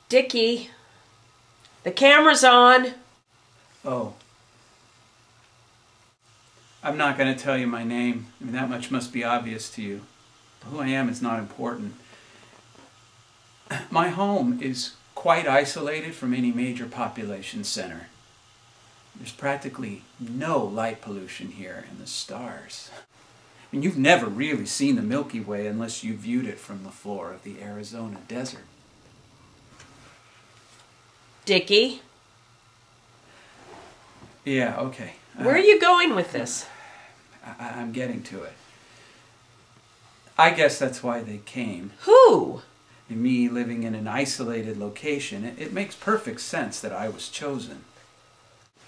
Dickie, the camera's on. Oh. I'm not going to tell you my name. I mean, that much must be obvious to you. Who I am is not important. My home is quite isolated from any major population center. There's practically no light pollution here, and the stars. I mean, you've never really seen the Milky Way unless you viewed it from the floor of the Arizona desert. Dickie? Yeah, okay. Where are you going with this? I'm getting to it. I guess that's why they came. Who? And me living in an isolated location, it makes perfect sense that I was chosen.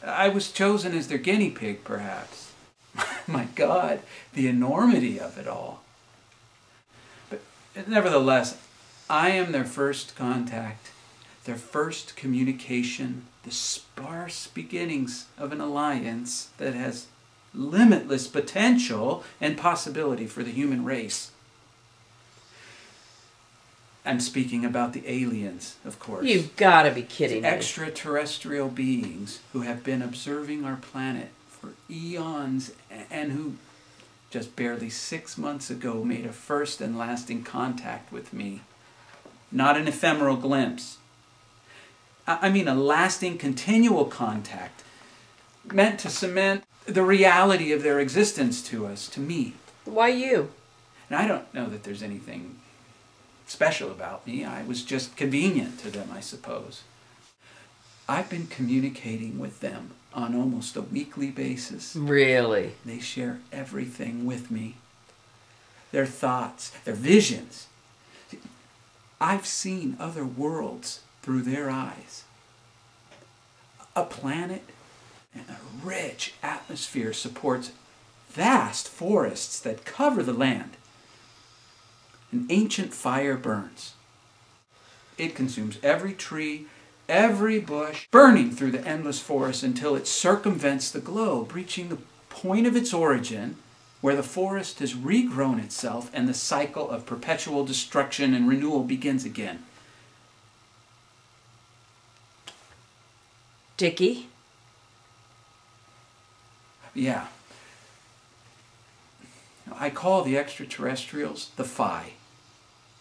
I was chosen as their guinea pig, perhaps. My God, the enormity of it all. But nevertheless, I am their first contact, their first communication, the sparse beginnings of an alliance that has limitless potential and possibility for the human race. I'm speaking about the aliens, of course. You've got to be kidding me. Extraterrestrial beings who have been observing our planet for eons and who just barely 6 months ago made a first and lasting contact with me. Not an ephemeral glimpse. I mean a lasting, continual contact meant to cement the reality of their existence to us, to me. Why you? And I don't know that there's anything special about me. I was just convenient to them, I suppose. I've been communicating with them on almost a weekly basis. Really? They share everything with me. Their thoughts, their visions. I've seen other worlds through their eyes. A planet and a rich atmosphere supports vast forests that cover the land. An ancient fire burns. It consumes every tree, every bush, burning through the endless forest until it circumvents the globe, reaching the point of its origin, where the forest has regrown itself and the cycle of perpetual destruction and renewal begins again. Dickie? Yeah. I call the extraterrestrials the Phi,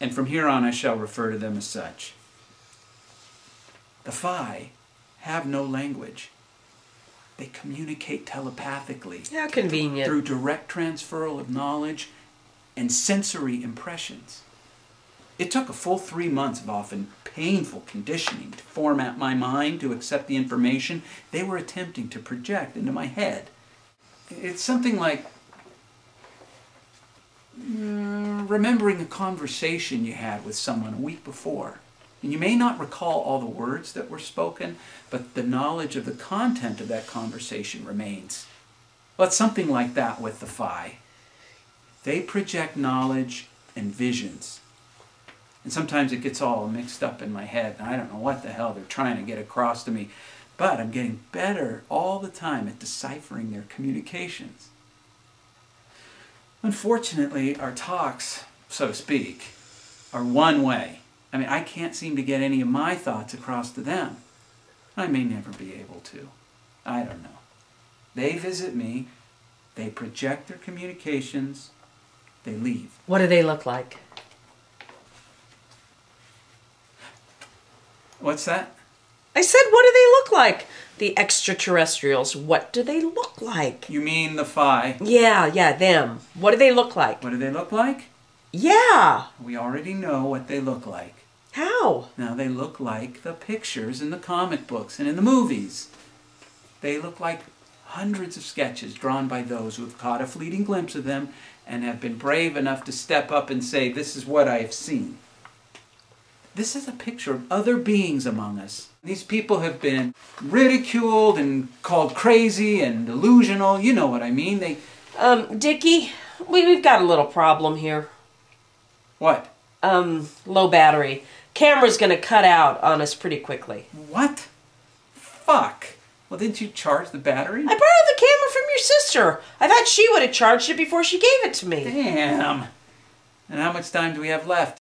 and from here on I shall refer to them as such. The Phi have no language. They communicate telepathically. How convenient. Through direct transferal of knowledge and sensory impressions. It took a full 3 months of often painful conditioning to format my mind to accept the information they were attempting to project into my head. It's something like remembering a conversation you had with someone a week before. And you may not recall all the words that were spoken, but the knowledge of the content of that conversation remains. Well, it's something like that with the Phi. They project knowledge and visions. And sometimes it gets all mixed up in my head, and I don't know what the hell they're trying to get across to me. But I'm getting better all the time at deciphering their communications. Unfortunately, our talks, so to speak, are one way. I mean, I can't seem to get any of my thoughts across to them. I may never be able to. I don't know. They visit me, they project their communications, they leave. What do they look like? What's that? I said, what do they look like? The extraterrestrials, what do they look like? You mean the Phi? Yeah, them. What do they look like? What do they look like? Yeah. We already know what they look like. How? Now they look like the pictures in the comic books and in the movies. They look like hundreds of sketches drawn by those who have caught a fleeting glimpse of them and have been brave enough to step up and say, "This is what I have seen." This is a picture of other beings among us. These people have been ridiculed and called crazy and delusional. You know what I mean. Dickie, we've got a little problem here. What? Low battery. Camera's gonna cut out on us pretty quickly. What? Fuck. Well, didn't you charge the battery? I borrowed the camera from your sister. I thought she would have charged it before she gave it to me. Damn. And how much time do we have left?